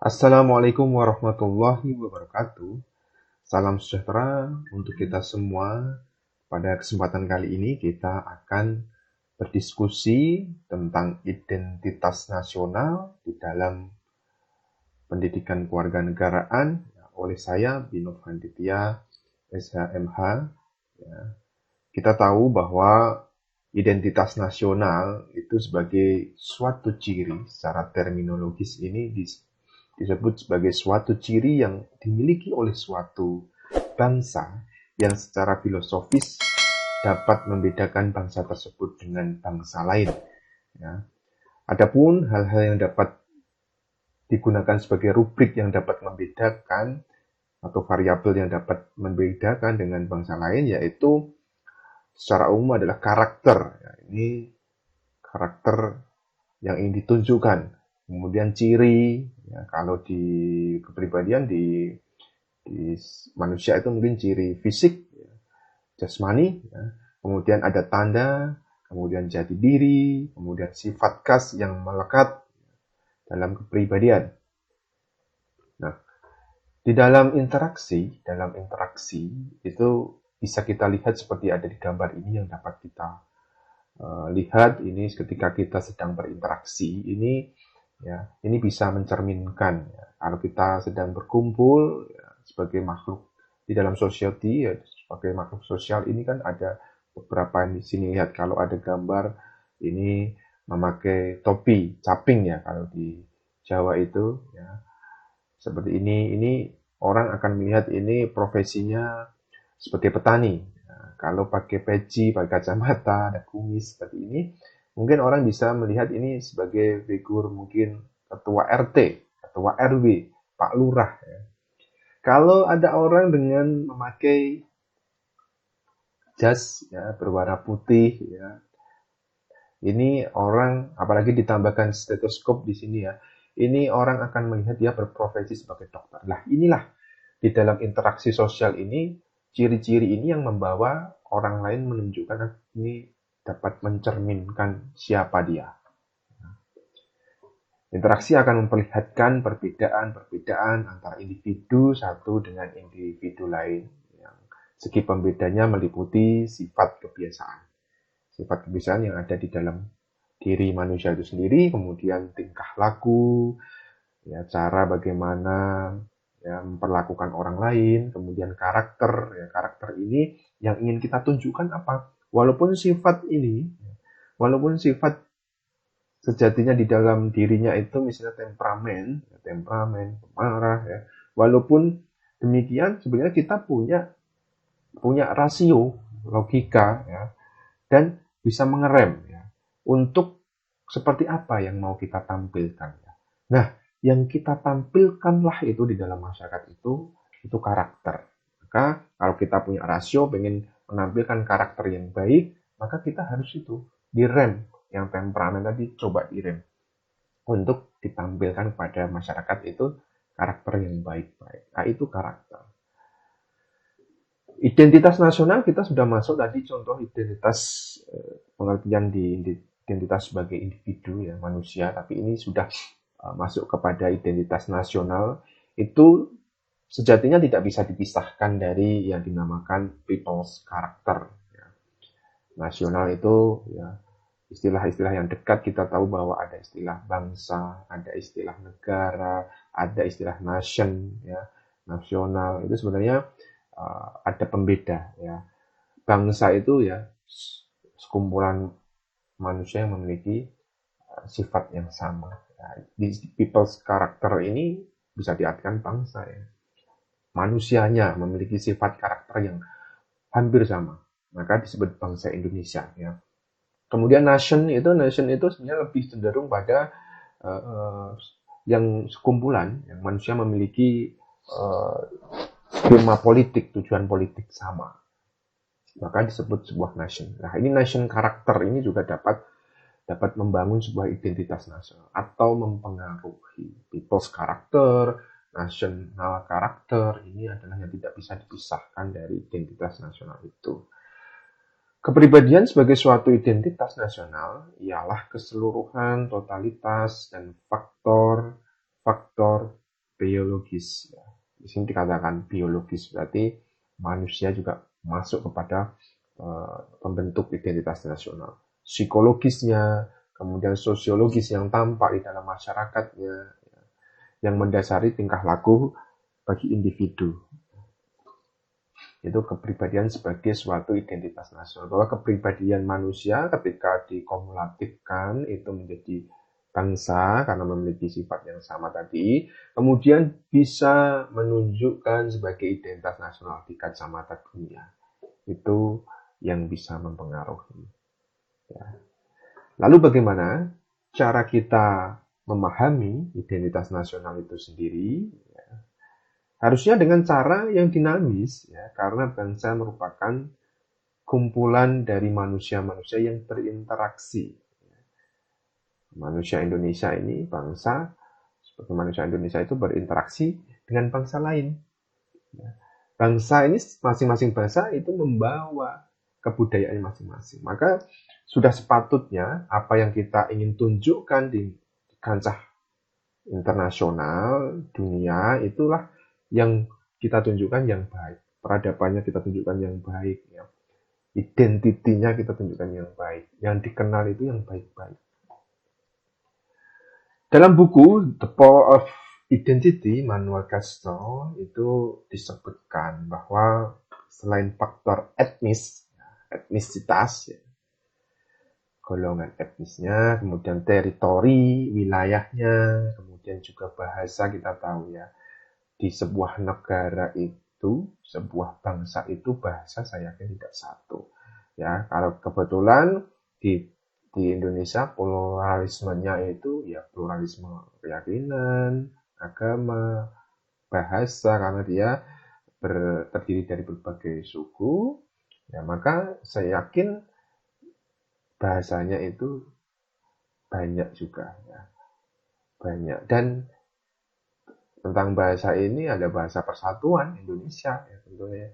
Assalamualaikum warahmatullahi wabarakatuh. Salam sejahtera untuk kita semua. Pada kesempatan kali ini kita akan berdiskusi tentang identitas nasional di dalam pendidikan kewarganegaraan oleh saya, Bino Vanditya, SHMH. Ya. Kita tahu bahwa identitas nasional itu sebagai suatu ciri secara terminologis ini disebut sebagai suatu ciri yang dimiliki oleh suatu bangsa yang secara filosofis dapat membedakan bangsa tersebut dengan bangsa lain. Ya. Adapun hal-hal yang dapat digunakan sebagai rubrik yang dapat membedakan atau variabel yang dapat membedakan dengan bangsa lain, yaitu secara umum adalah karakter. Ya, ini karakter yang ingin ditunjukkan. Kemudian ciri, ya, kalau di kepribadian di manusia itu mungkin ciri fisik, ya, jasmani, ya. Kemudian ada tanda, kemudian jati diri, kemudian sifat khas yang melekat dalam kepribadian. Nah, di dalam interaksi itu bisa kita lihat seperti ada di gambar ini yang dapat kita lihat ini ketika kita sedang berinteraksi ini bisa mencerminkan ya, kalau kita sedang berkumpul ya, sebagai makhluk di dalam society ya, sebagai makhluk sosial ini kan ada beberapa di sini lihat kalau ada gambar ini memakai topi caping ya kalau di Jawa itu ya seperti ini orang akan melihat ini profesinya sebagai petani. Nah, kalau pakai peci, pakai kacamata, ada kumis seperti ini, mungkin orang bisa melihat ini sebagai figur mungkin ketua RT, ketua RW, Pak Lurah. Ya. Kalau ada orang dengan memakai jas ya, berwarna putih, ya, ini orang apalagi ditambahkan stetoskop di sini ya, ini orang akan melihat dia berprofesi sebagai dokter. Nah, inilah di dalam interaksi sosial ini ciri-ciri ini yang membawa orang lain menunjukkan ini dapat mencerminkan siapa dia. Interaksi akan memperlihatkan perbedaan antara individu satu dengan individu lain. Yang segi pembedanya meliputi sifat kebiasaan. Sifat kebiasaan yang ada di dalam diri manusia itu sendiri, kemudian tingkah laku, ya, cara bagaimana ya, memperlakukan orang lain, kemudian karakter. Ya, karakter ini yang ingin kita tunjukkan apa? Walaupun sifat sejatinya di dalam dirinya itu misalnya temperamen, pemarah, ya. Walaupun demikian, sebenarnya kita punya rasio, logika, ya, dan bisa mengerem ya, untuk seperti apa yang mau kita tampilkan. Ya. Nah, yang kita tampilkanlah itu di dalam masyarakat itu karakter. Maka kalau kita punya rasio, pengen menampilkan karakter yang baik, maka kita harus itu direm, yang temperamen tadi coba direm untuk ditampilkan pada masyarakat itu karakter yang baik-baik. Nah, itu karakter. Identitas nasional kita sudah masuk tadi contoh identitas pengertian di identitas sebagai individu ya manusia, tapi ini sudah masuk kepada identitas nasional itu sejatinya tidak bisa dipisahkan dari yang dinamakan people's character. Ya. Nasional itu ya istilah-istilah yang dekat kita tahu bahwa ada istilah bangsa, ada istilah negara, ada istilah nation, ya nasional itu sebenarnya ada pembeda ya. Bangsa itu ya sekumpulan manusia yang memiliki sifat yang sama. Ya, di people's character ini bisa diartikan bangsa ya. Manusianya memiliki sifat karakter yang hampir sama, maka disebut bangsa Indonesia ya. Kemudian nation itu sebenarnya lebih cenderung pada yang sekumpulan yang manusia memiliki skema politik, tujuan politik sama. Maka disebut sebuah nation. Nah, ini nation karakter ini juga dapat membangun sebuah identitas nasional atau mempengaruhi people's karakter, national karakter ini adalah yang tidak bisa dipisahkan dari identitas nasional itu. Kepribadian sebagai suatu identitas nasional ialah keseluruhan, totalitas, dan faktor biologis. Ya. Di sini dikatakan biologis, berarti manusia juga masuk kepada pembentuk identitas nasional. Psikologisnya, kemudian sosiologis yang tampak di dalam masyarakatnya, ya, yang mendasari tingkah laku bagi individu. Itu kepribadian sebagai suatu identitas nasional. Bahwa kepribadian manusia ketika dikumulatifkan itu menjadi bangsa karena memiliki sifat yang sama tadi, kemudian bisa menunjukkan sebagai identitas nasional di kacamata dunia. Itu yang bisa mempengaruhi. Ya. Lalu bagaimana cara kita memahami identitas nasional itu sendiri? Ya. Harusnya dengan cara yang dinamis, ya, karena bangsa merupakan kumpulan dari manusia-manusia yang berinteraksi. Manusia Indonesia ini, bangsa, sebagai manusia Indonesia itu berinteraksi dengan bangsa lain. Bangsa ini, masing-masing bangsa itu membawa kebudayaan masing-masing. Maka sudah sepatutnya apa yang kita ingin tunjukkan di kancah internasional, dunia, itulah yang kita tunjukkan yang baik. Peradabannya kita tunjukkan yang baik. Ya. Identitinya kita tunjukkan yang baik. Yang dikenal itu yang baik-baik. Dalam buku The Power of Identity, Manuel Castro itu disebutkan bahwa selain faktor etnisitas, ya, golongan etnisnya, kemudian teritori, wilayahnya, kemudian juga bahasa kita tahu ya. Di sebuah negara itu, sebuah bangsa itu bahasa saya yakin tidak satu. Ya, kalau kebetulan di Indonesia pluralismenya itu ya pluralisme keyakinan, agama, bahasa karena dia terdiri dari berbagai suku. Ya, maka saya yakin bahasanya itu banyak juga ya. Banyak dan tentang bahasa ini ada bahasa persatuan Indonesia ya tentunya.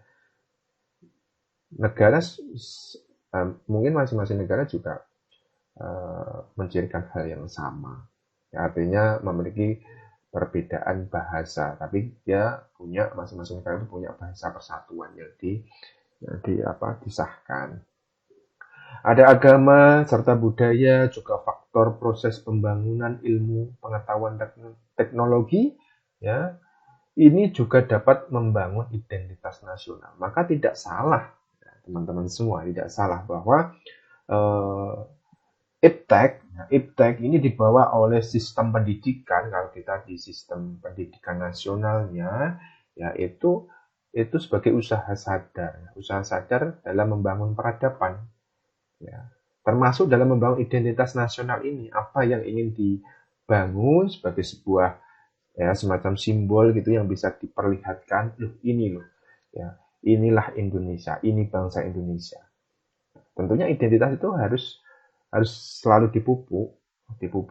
Negara mungkin masing-masing negara juga mencirikan hal yang sama. Ya, artinya memiliki perbedaan bahasa, tapi dia punya masing-masing negara itu punya bahasa persatuan yang disahkan. Ada agama serta budaya, juga faktor proses pembangunan ilmu, pengetahuan dan teknologi, ya. Ini juga dapat membangun identitas nasional. Maka tidak salah, teman-teman semua, tidak salah bahwa IPTEK ini dibawa oleh sistem pendidikan. Kalau kita di sistem pendidikan nasionalnya, yaitu sebagai usaha sadar dalam membangun peradaban, ya. Termasuk dalam membangun identitas nasional ini, apa yang ingin dibangun sebagai sebuah ya semacam simbol gitu yang bisa diperlihatkan, ya, inilah Indonesia, ini bangsa Indonesia. Tentunya identitas itu harus selalu dipupuk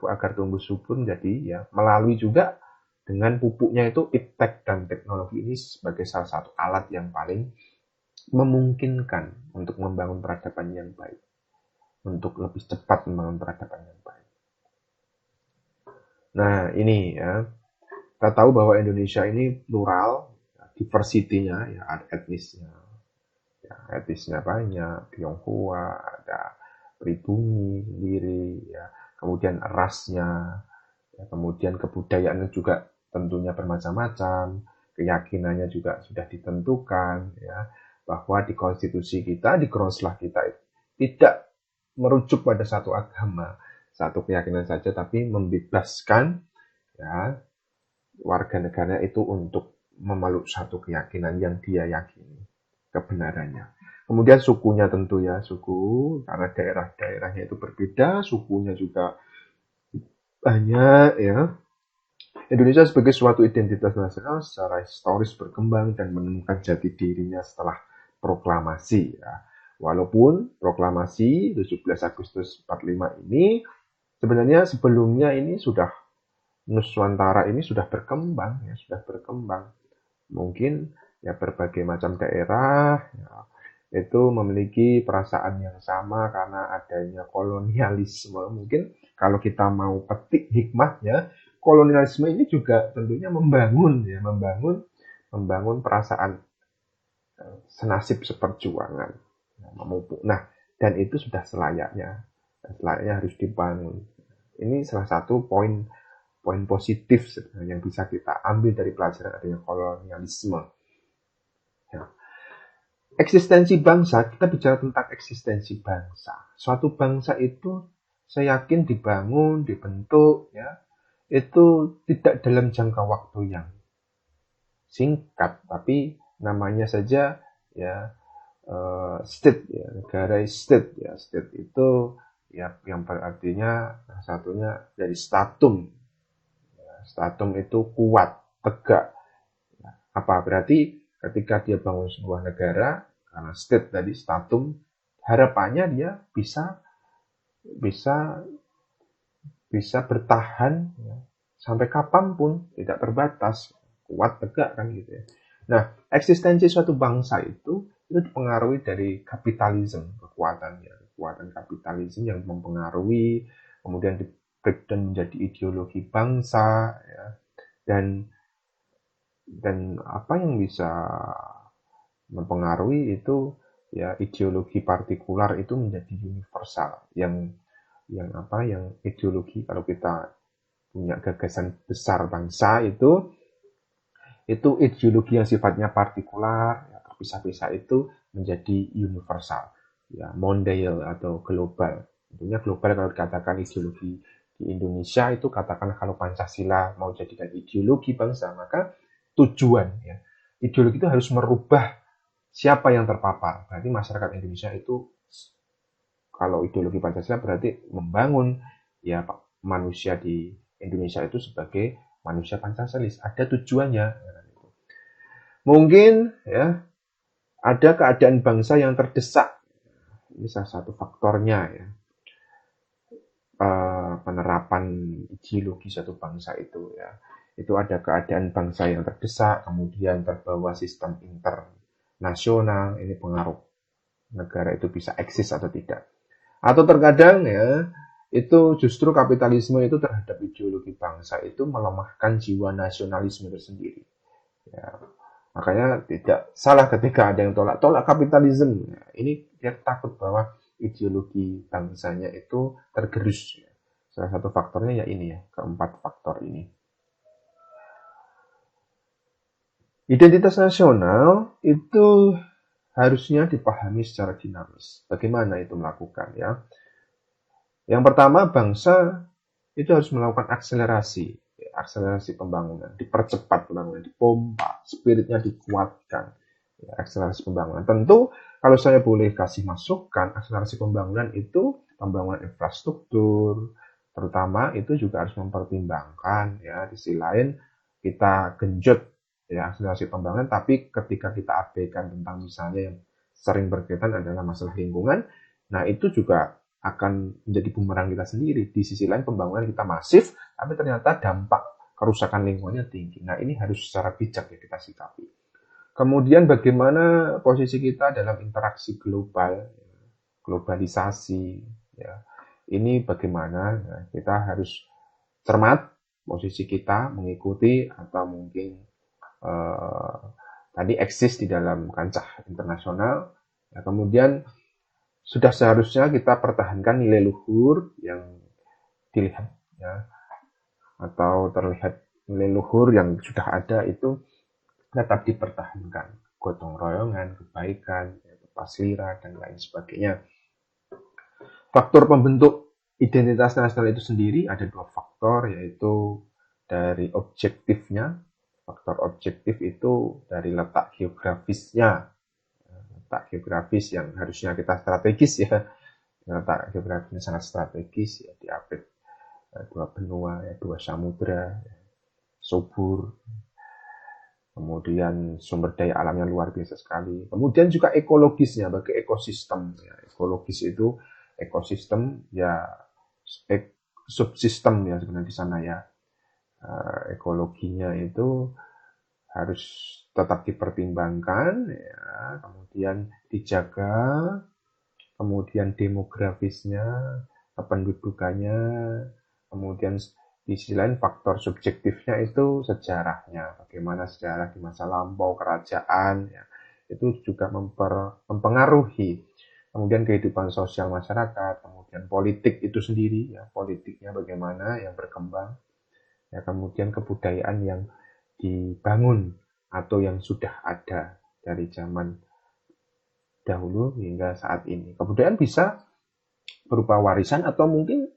agar tumbuh subur menjadi ya melalui juga dengan pupuknya itu iptek dan teknologi ini sebagai salah satu alat yang paling memungkinkan untuk membangun peradaban yang baik, untuk lebih cepat membangun peradaban yang baik. Nah ini ya. Kita tahu bahwa Indonesia ini plural, diversity-nya, ya, ada etnisnya. Ya, etnisnya banyak, Tionghoa, ada pribumi sendiri, ya. Kemudian rasnya, ya, kemudian kebudayaannya juga tentunya bermacam-macam, keyakinannya juga sudah ditentukan, ya, bahwa di konstitusi kita, di Groslah kita tidak merujuk pada satu agama, satu keyakinan saja, tapi membebaskan, ya, warga negara itu untuk memeluk satu keyakinan yang dia yakini kebenarannya. Kemudian sukunya tentu ya, suku karena daerah-daerahnya itu berbeda, sukunya juga banyak ya. Indonesia sebagai suatu identitas nasional secara historis berkembang dan menemukan jati dirinya setelah proklamasi ya. Walaupun proklamasi 17 Agustus 45 ini sebenarnya sebelumnya ini sudah Nusantara ini sudah berkembang. Mungkin ya berbagai macam daerah ya, itu memiliki perasaan yang sama karena adanya kolonialisme. Mungkin kalau kita mau petik hikmahnya kolonialisme ini juga tentunya membangun perasaan senasib seperjuangan. Nah, dan itu sudah selayaknya harus dibangun. Ini salah satu poin positif sebenarnya yang bisa kita ambil dari pelajaran adanya kolonialisme. Ya. Eksistensi bangsa, kita bicara tentang eksistensi bangsa. Suatu bangsa itu saya yakin dibangun, dibentuk, ya, itu tidak dalam jangka waktu yang singkat, tapi namanya saja ya state, ya, negara state, ya, state itu ya yang berartinya satunya dari statum. Statum itu kuat, tegak. Apa berarti ketika dia bangun sebuah negara, karena state tadi statum, harapannya dia bisa bertahan ya, sampai kapanpun, tidak terbatas, kuat, tegak kan gitu ya. Nah, eksistensi suatu bangsa itu dipengaruhi dari kapitalisme, kekuatan kapitalisme yang mempengaruhi, kemudian di breakdown menjadi ideologi bangsa, ya, dan apa yang bisa mempengaruhi itu ya ideologi partikular itu menjadi universal, yang ideologi, kalau kita punya gagasan besar bangsa itu ideologi yang sifatnya partikular, ya, terpisah-pisah itu menjadi universal, ya, mondial atau global. Tentunya global kalau dikatakan ideologi di Indonesia itu, katakan kalau Pancasila mau jadikan ideologi bangsa, maka tujuan ya ideologi itu harus merubah siapa yang terpapar. Berarti masyarakat Indonesia itu, kalau ideologi Pancasila berarti membangun ya manusia di Indonesia itu sebagai manusia Pancasilis, ada tujuannya. Mungkin ya ada keadaan bangsa yang terdesak, ini salah satu faktornya ya, penerapan ideologi satu bangsa itu ya. Itu ada keadaan bangsa yang terdesak, kemudian terbawa sistem internasional, ini pengaruh negara itu bisa eksis atau tidak. Atau terkadang ya, itu justru kapitalisme itu terhadap ideologi bangsa itu melemahkan jiwa nasionalisme tersendiri. Ya, makanya tidak salah ketika ada yang tolak kapitalisme. Ya, ini dia takut bahwa ideologi bangsanya itu tergerus. Ya. Salah satu faktornya ya ini ya, keempat faktor ini. Identitas nasional itu harusnya dipahami secara dinamis. Bagaimana itu melakukan ya? Yang pertama, bangsa itu harus melakukan akselerasi pembangunan, dipercepat pembangunan, dipompa, spiritnya dikuatkan, ya, akselerasi pembangunan. Tentu kalau saya boleh kasih masukan, akselerasi pembangunan itu pembangunan infrastruktur, terutama itu juga harus mempertimbangkan ya, di sisi lain kita genjot ya akselerasi pembangunan, tapi ketika kita abaikan tentang misalnya yang sering berkaitan adalah masalah lingkungan, nah itu juga akan menjadi bumerang kita sendiri. Di sisi lain pembangunan kita masif, tapi ternyata dampak kerusakan lingkungannya tinggi. Nah ini harus secara bijak ya kita sikapi. Kemudian bagaimana posisi kita dalam interaksi global, globalisasi, ya. Ini bagaimana ya, kita harus cermat posisi kita, mengikuti atau mungkin tadi eksis di dalam kancah internasional. Ya, kemudian sudah seharusnya kita pertahankan nilai luhur yang dilihat ya, atau terlihat nilai luhur yang sudah ada itu tetap dipertahankan, gotong royongan, kebaikan, paslira dan lain sebagainya. Faktor pembentuk identitas nasional itu sendiri ada dua faktor, yaitu dari objektifnya. Faktor objektif itu dari letak geografisnya, letak geografis yang harusnya kita strategis ya, letak geografisnya sangat strategis ya, diapit dua benua ya, dua samudra ya, subur, kemudian sumber daya alamnya luar biasa sekali, kemudian juga ekologisnya, bagi ekosistem ya, ekologis itu ekosistem ya, subsistem ya sebenarnya di sana ya, ekologinya itu harus tetap dipertimbangkan ya, kemudian dijaga, kemudian demografisnya, kependudukannya, kemudian Di sisi lain faktor subjektifnya itu sejarahnya, bagaimana sejarah di masa lampau kerajaan, ya, itu juga mempengaruhi kemudian kehidupan sosial masyarakat, kemudian politik itu sendiri, ya, politiknya bagaimana yang berkembang, ya, kemudian kebudayaan yang dibangun atau yang sudah ada dari zaman dahulu hingga saat ini. Kebudayaan bisa berupa warisan atau mungkin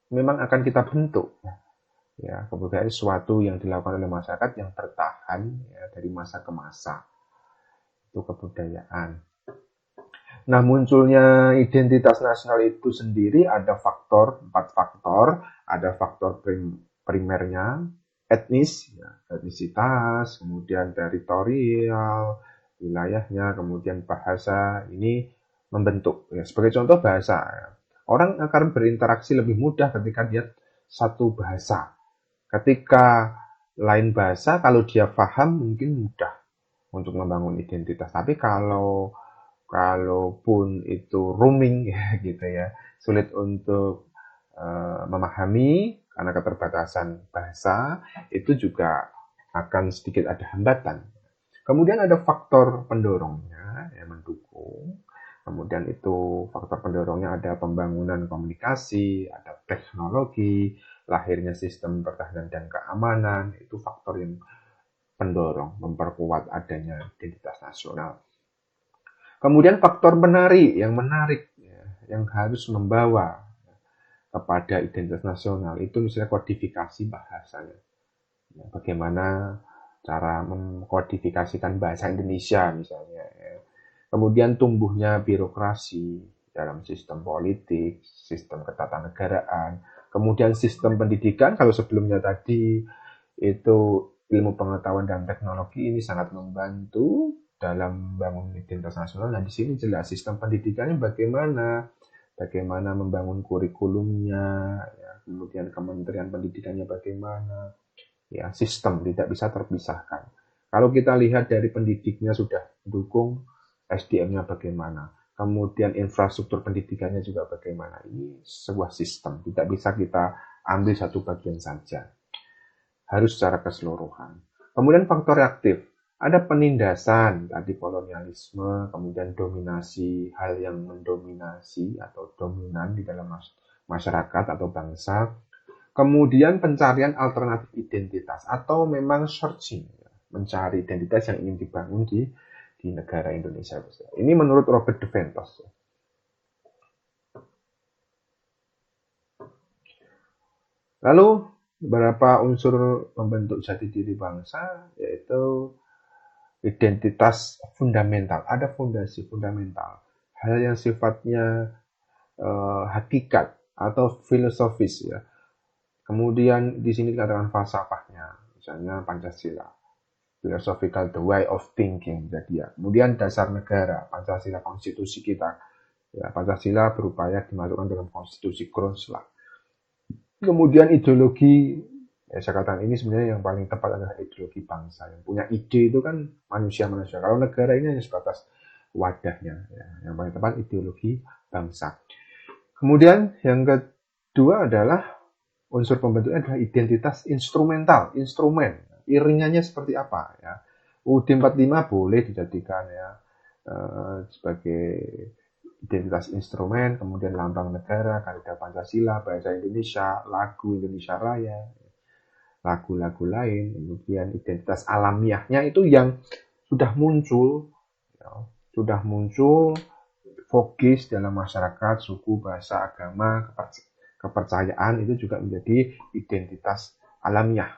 memang akan kita bentuk. Ya, kebudayaan sesuatu yang dilakukan oleh masyarakat yang bertahan, ya, dari masa ke masa. Itu kebudayaan. Nah, munculnya identitas nasional itu sendiri ada empat faktor. Ada faktor primernya, etnis, ya, etnisitas, kemudian teritorial, wilayahnya, kemudian bahasa. Ini membentuk. Ya, sebagai contoh bahasa, ya. Orang akan berinteraksi lebih mudah ketika dia satu bahasa. Ketika lain bahasa, kalau dia paham mungkin mudah untuk membangun identitas. Tapi kalaupun itu roaming ya gitu ya, sulit untuk memahami karena keterbatasan bahasa, itu juga akan sedikit ada hambatan. Kemudian ada faktor pendorongnya yang mendukung. Kemudian itu faktor pendorongnya ada pembangunan komunikasi, ada teknologi, lahirnya sistem pertahanan dan keamanan, itu faktor yang pendorong, memperkuat adanya identitas nasional. Kemudian faktor menarik, ya, yang harus membawa kepada identitas nasional, itu misalnya kodifikasi bahasanya. Ya, bagaimana cara mengkodifikasikan bahasa Indonesia misalnya. Ya. Kemudian tumbuhnya birokrasi dalam sistem politik, sistem ketatanegaraan, kemudian sistem pendidikan. Kalau sebelumnya tadi itu ilmu pengetahuan dan teknologi ini sangat membantu dalam membangun identitas nasional. Nah, di sini jelas sistem pendidikannya bagaimana membangun kurikulumnya, ya, kemudian Kementerian Pendidikannya bagaimana, ya, sistem tidak bisa terpisahkan. Kalau kita lihat dari pendidiknya sudah mendukung, SDM-nya bagaimana, kemudian infrastruktur pendidikannya juga bagaimana. Ini sebuah sistem, tidak bisa kita ambil satu bagian saja. Harus secara keseluruhan. Kemudian faktor reaktif. Ada penindasan, tadi kolonialisme, kemudian dominasi, hal yang mendominasi atau dominan di dalam masyarakat atau bangsa. Kemudian pencarian alternatif identitas atau memang searching, mencari identitas yang ingin dibangun di negara Indonesia. Ini menurut Robert de Ventos. Lalu beberapa unsur membentuk jati diri bangsa, yaitu identitas fundamental. Ada fondasi fundamental, hal yang sifatnya hakikat atau filosofis, ya. Kemudian di sini dikatakan falsafahnya, misalnya Pancasila, philosophical the way of thinking. Jadi ya. Kemudian dasar negara, Pancasila, konstitusi kita. Ya, Pancasila berupaya dimasukkan dalam konstitusi Kroonsland. Kemudian ideologi, ya saya katakan ini sebenarnya yang paling tepat adalah ideologi bangsa. Yang punya ide itu kan manusia-manusia. Kalau negara ini hanya sebatas wadahnya. Ya. Yang paling tepat ideologi bangsa. Kemudian yang kedua adalah unsur pembentuknya adalah identitas instrumental, instrumen. Iringannya seperti apa, ya. UUD 45 boleh dijadikan, ya, sebagai identitas instrumen, kemudian lambang negara, kaidah Pancasila, bahasa Indonesia, lagu Indonesia Raya, lagu-lagu lain, kemudian identitas alamiahnya itu yang sudah muncul, ya, fokus dalam masyarakat, suku, bahasa, agama, kepercayaan, itu juga menjadi identitas alamiah.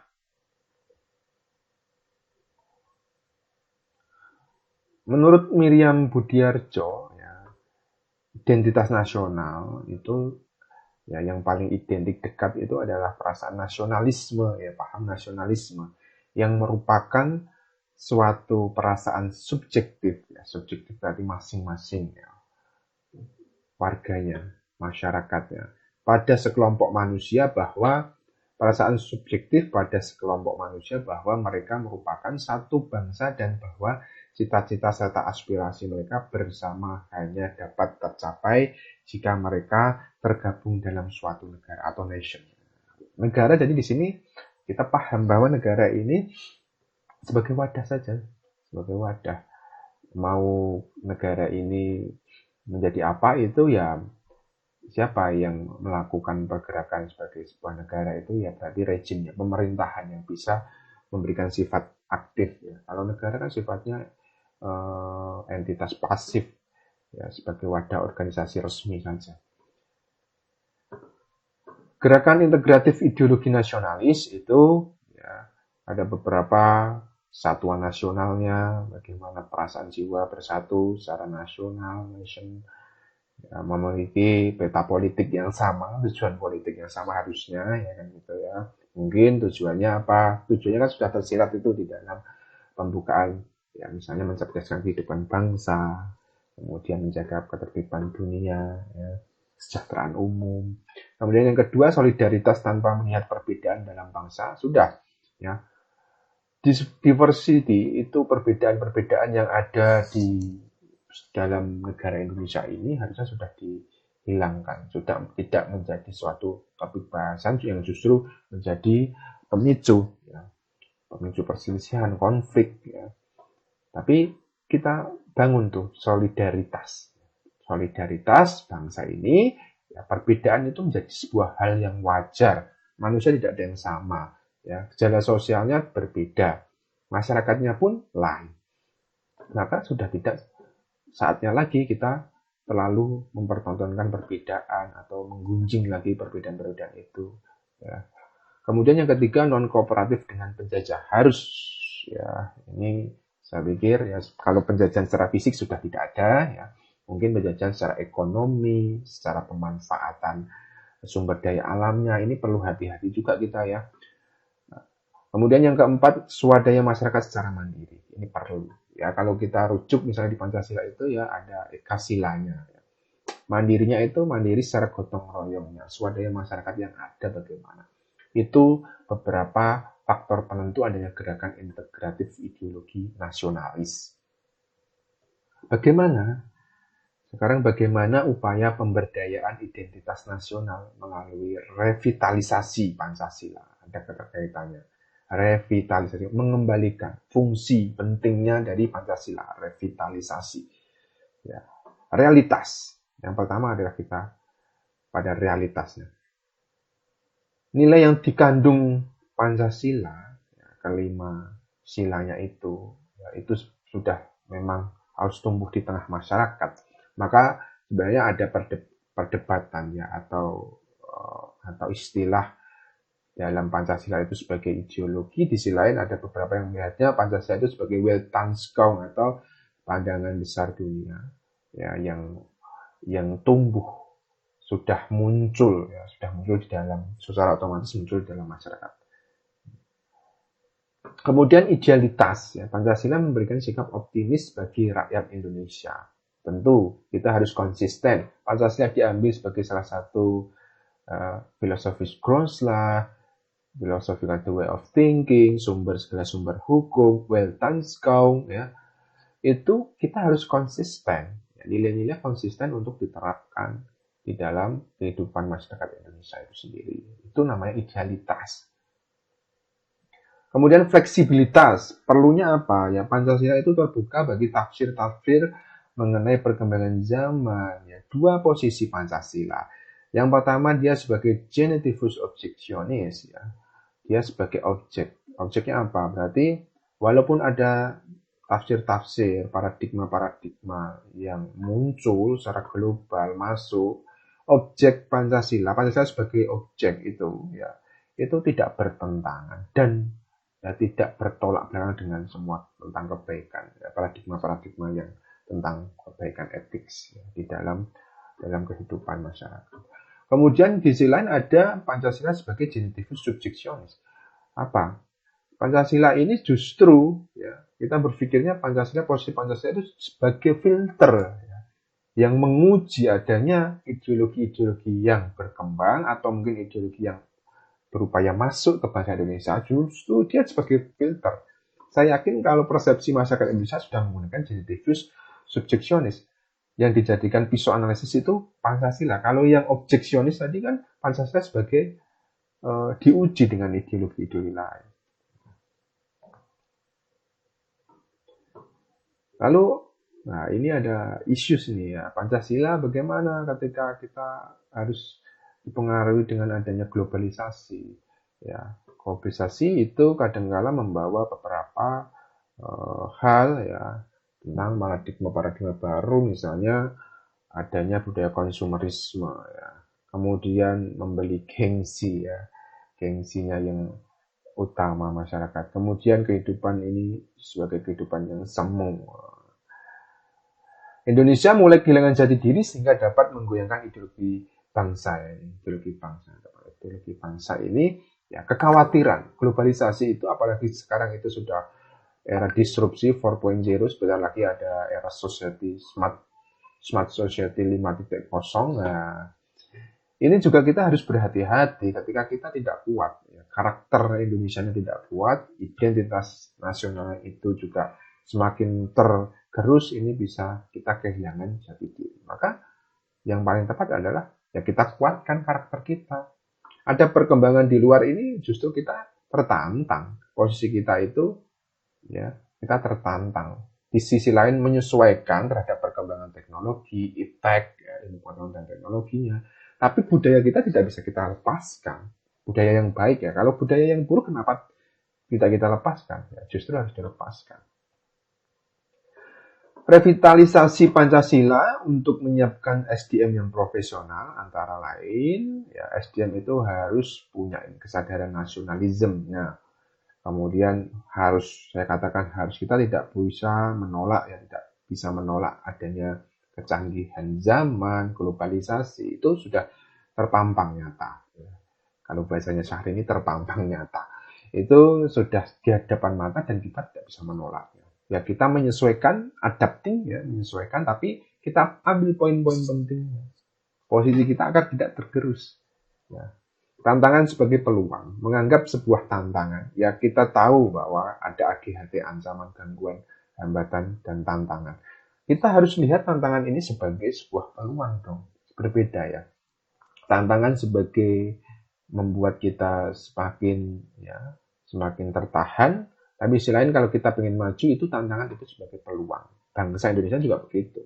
Menurut Miriam Budiarjo, ya, identitas nasional itu, ya, yang paling identik dekat itu adalah perasaan nasionalisme, ya, paham nasionalisme yang merupakan suatu perasaan subjektif, ya, subjektif dari masing-masing, ya, warganya, masyarakatnya, pada sekelompok manusia, bahwa perasaan subjektif pada sekelompok manusia bahwa mereka merupakan satu bangsa dan bahwa cita-cita serta aspirasi mereka bersama hanya dapat tercapai jika mereka tergabung dalam suatu negara atau nation negara jadi di sini kita paham bahwa negara ini sebagai wadah saja, sebagai wadah. Mau negara ini menjadi apa itu ya siapa yang melakukan pergerakan sebagai sebuah negara itu ya berarti rejimnya, pemerintahan yang bisa memberikan sifat aktif ya. Kalau negara kan sifatnya entitas pasif ya sebagai wadah organisasi resmi saja. Gerakan integratif ideologi nasionalis itu ya ada beberapa satuan nasionalnya, bagaimana perasaan jiwa bersatu secara nasional, nation, ya, memiliki peta politik yang sama, tujuan politik yang sama harusnya, ya kan gitu ya. Mungkin tujuannya apa? Tujuannya kan sudah tersirat itu di dalam pembukaan, ya misalnya mencerdaskan kehidupan bangsa, kemudian menjaga ketertiban dunia, ya, kesejahteraan umum. Kemudian yang kedua, solidaritas tanpa melihat perbedaan dalam bangsa, sudah, ya. Diversity itu perbedaan-perbedaan yang ada di dalam negara Indonesia ini harusnya sudah dihilangkan, sudah tidak menjadi suatu topik bahasan yang justru menjadi pemicu, ya, pemicu perselisihan, konflik. Ya. Tapi kita bangun tuh solidaritas, solidaritas bangsa ini, ya, perbedaan itu menjadi sebuah hal yang wajar. Manusia tidak ada yang sama, ya, gejala sosialnya berbeda, masyarakatnya pun lain. Maka sudah tidak saatnya lagi kita terlalu mempertontonkan perbedaan atau menggunjing lagi perbedaan-perbedaan itu. Ya. Kemudian yang ketiga, non kooperatif dengan penjajah harus, ya ini saya pikir ya kalau penjajahan secara fisik sudah tidak ada, ya mungkin penjajahan secara ekonomi, secara pemanfaatan sumber daya alamnya ini perlu hati-hati juga kita ya. Kemudian yang keempat, swadaya masyarakat secara mandiri. Ini perlu. Ya, kalau kita rujuk misalnya di Pancasila itu ya ada ekasilanya. Mandirinya itu mandiri secara gotong royongnya. Swadaya masyarakat yang ada bagaimana. Itu beberapa faktor penentu adanya gerakan integratif ideologi nasionalis. Bagaimana? Sekarang bagaimana upaya pemberdayaan identitas nasional melalui revitalisasi Pancasila? Ada keterkaitannya. Revitalisasi, mengembalikan fungsi pentingnya dari Pancasila, revitalisasi. Ya. Realitas. Yang pertama adalah kita pada realitasnya. Nilai yang dikandung Pancasila, ya, kelima silanya itu, ya, itu sudah memang harus tumbuh di tengah masyarakat. Maka sebenarnya ada perdebatan ya atau istilah dalam Pancasila itu sebagai ideologi. Di sisi lain ada beberapa yang melihatnya Pancasila itu sebagai Weltanschauung atau pandangan besar dunia ya yang tumbuh sudah muncul di dalam secara otomatis muncul di dalam masyarakat. Kemudian idealitas ya, Pancasila memberikan sikap optimis bagi rakyat Indonesia. Tentu kita harus konsisten. Pancasila diambil sebagai salah satu filosofis growth lah, philosophical way of thinking, segala sumber hukum, Weltanschauung, ya, itu kita harus konsisten. Ya, nilai-nilai konsisten untuk diterapkan di dalam kehidupan masyarakat Indonesia itu sendiri. Itu namanya idealitas. Kemudian fleksibilitas. Perlunya apa? Ya, Pancasila itu terbuka bagi tafsir-tafsir mengenai perkembangan zaman. Ya, dua posisi Pancasila. Yang pertama dia sebagai genitivus objectionis, ya. Dia sebagai objek. Objeknya apa? Berarti walaupun ada tafsir-tafsir, paradigma-paradigma yang muncul secara global masuk, objek Pancasila sebagai objek itu ya, itu tidak bertentangan dan ya, tidak bertolak belakang dengan semua tentang kebaikan, ya, paradigma-paradigma yang tentang kebaikan etik ya, di dalam kehidupan masyarakat. Kemudian di sisi lain ada Pancasila sebagai genitivus subjeksionis. Apa? Pancasila ini justru ya, kita berpikirnya posisi Pancasila itu sebagai filter ya, yang menguji adanya ideologi-ideologi yang berkembang atau mungkin ideologi yang berupaya masuk ke bangsa Indonesia, justru dia sebagai filter. Saya yakin kalau persepsi masyarakat Indonesia sudah menggunakan genitivus subjeksionis. Yang dijadikan pisau analisis itu Pancasila. Kalau yang objeksionis tadi kan Pancasila sebagai diuji dengan ideologi-ideologi lain. Lalu, nah ini ada isu nih ya, Pancasila bagaimana ketika kita harus dipengaruhi dengan adanya globalisasi. Ya, globalisasi itu kadangkala membawa beberapa hal ya tentang paradigma baru, misalnya adanya budaya konsumerisme ya. Kemudian membeli gengsi ya, gengsinya yang utama masyarakat. Kemudian kehidupan ini sebagai kehidupan yang semu. Indonesia mulai kehilangan jati diri sehingga dapat menggoyangkan ideologi bangsa ini. Ideologi bangsa ini ya kekhawatiran globalisasi itu, apalagi sekarang itu sudah era disrupsi 4.0, sebentar lagi ada era society smart society 5.0. Nah, ini juga kita harus berhati-hati ketika kita tidak kuat, ya. Karakter Indonesia tidak kuat, identitas nasional itu juga semakin tergerus, ini bisa kita kehilangan jati diri. Maka yang paling tepat adalah ya kita kuatkan karakter kita. Ada perkembangan di luar ini justru kita tertantang. Posisi kita itu ya kita tertantang. Di sisi lain menyesuaikan terhadap perkembangan teknologi, iptek, ya, ilmu pengetahuan dan teknologinya. Tapi budaya kita tidak bisa kita lepaskan. Budaya yang baik ya. Kalau budaya yang buruk kenapa tidak kita lepaskan? Ya, justru harus dilepaskan. Revitalisasi Pancasila untuk menyiapkan SDM yang profesional antara lain, ya SDM itu harus punya kesadaran nasionalismenya. Kemudian harus, saya katakan harus, kita tidak bisa menolak, ya tidak bisa menolak adanya kecanggihan zaman, globalisasi, itu sudah terpampang nyata. Kalau bahasanya Syahrini, terpampang nyata. Itu sudah di hadapan mata dan kita tidak bisa menolaknya. Ya kita menyesuaikan, adapting ya, menyesuaikan, tapi kita ambil poin-poin pentingnya. Posisi kita agar tidak tergerus. Ya. Tantangan sebagai peluang, menganggap sebuah tantangan. Ya kita tahu bahwa ada AGHT, ancaman, gangguan, hambatan, dan tantangan. Kita harus lihat tantangan ini sebagai sebuah peluang dong. Berbeda ya. Tantangan sebagai membuat kita semakin tertahan. Tapi sisi lain kalau kita ingin maju, itu tantangan itu sebagai peluang. Bangsa Indonesia juga begitu.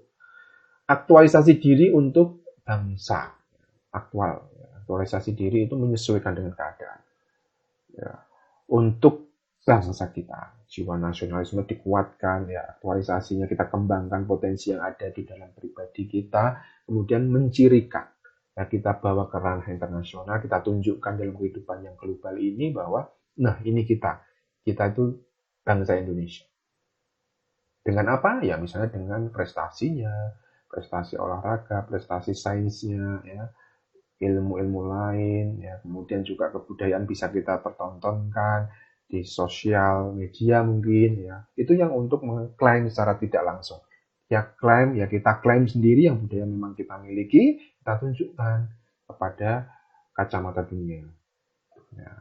Aktualisasi diri untuk bangsa. Aktualisasi diri itu menyesuaikan dengan keadaan. Ya. Untuk bangsa kita, jiwa nasionalisme dikuatkan, ya aktualisasinya kita kembangkan potensi yang ada di dalam pribadi kita, kemudian mencirikan. Ya, kita bawa ke ranah internasional, kita tunjukkan dalam kehidupan yang global ini bahwa, nah ini kita itu bangsa Indonesia. Dengan apa? Ya misalnya dengan prestasinya, prestasi olahraga, prestasi sainsnya, ya, ilmu-ilmu lain, ya, kemudian juga kebudayaan bisa kita pertontonkan di sosial media mungkin, ya. Itu yang untuk mengklaim secara tidak langsung. Ya klaim, ya kita klaim sendiri yang budaya memang kita miliki, kita tunjukkan kepada kacamata dunia. Ya.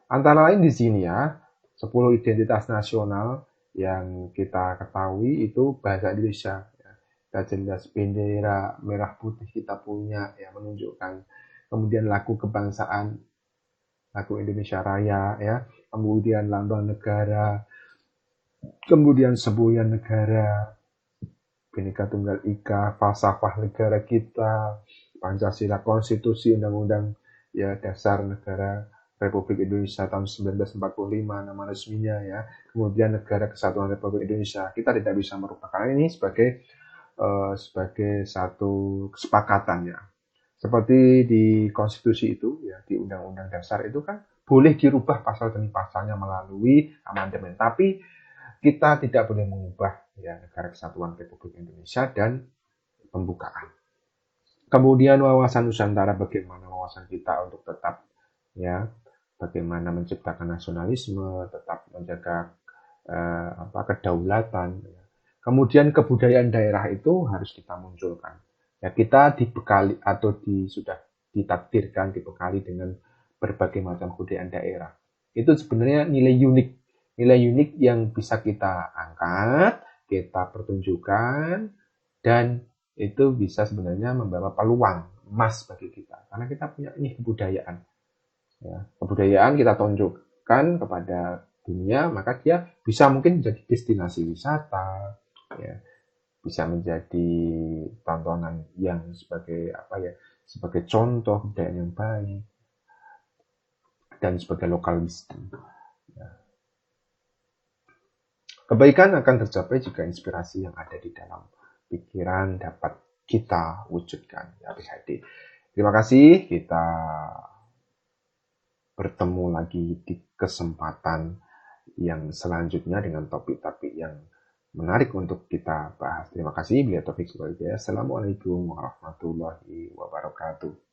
Antara lain di sini ya, 10 identitas nasional yang kita ketahui itu bahasa Indonesia. Ya. Kita jelas bendera merah putih kita punya, ya menunjukkan. Kemudian lagu kebangsaan, lagu Indonesia Raya, ya. Kemudian lambang negara, kemudian semboyan negara, Bhinneka Tunggal Ika, falsafah negara kita, Pancasila, konstitusi, undang-undang ya dasar negara Republik Indonesia tahun 1945, nama resminya ya. Kemudian Negara Kesatuan Republik Indonesia. Kita tidak bisa merupakan ini sebagai satu kesepakatan ya. Seperti di konstitusi itu ya, di undang-undang dasar itu kan boleh dirubah pasal demi pasalnya melalui amandemen, tapi kita tidak boleh mengubah ya Negara Kesatuan Republik Indonesia dan pembukaan. Kemudian wawasan Nusantara, bagaimana wawasan kita untuk tetap ya bagaimana menciptakan nasionalisme, tetap menjaga kedaulatan. Ya. Kemudian kebudayaan daerah itu harus kita munculkan. Ya, kita dibekali atau sudah ditakdirkan dibekali dengan berbagai macam kebudayaan daerah. Itu sebenarnya nilai unik yang bisa kita angkat, kita pertunjukkan, dan itu bisa sebenarnya membawa peluang emas bagi kita. Karena kita punya ini kebudayaan. Ya, kebudayaan kita tunjukkan kepada dunia, maka dia bisa mungkin menjadi destinasi wisata, ya, bisa menjadi tontonan yang sebagai apa ya, sebagai contoh budaya yang baik dan sebagai lokal wisdom. Ya. Kebaikan akan tercapai jika inspirasi yang ada di dalam pikiran dapat kita wujudkan. Ya, PHD. Terima kasih, kita bertemu lagi di kesempatan yang selanjutnya dengan topik-topik yang menarik untuk kita bahas. Terima kasih. Bila topik selanjutnya. Assalamualaikum warahmatullahi wabarakatuh.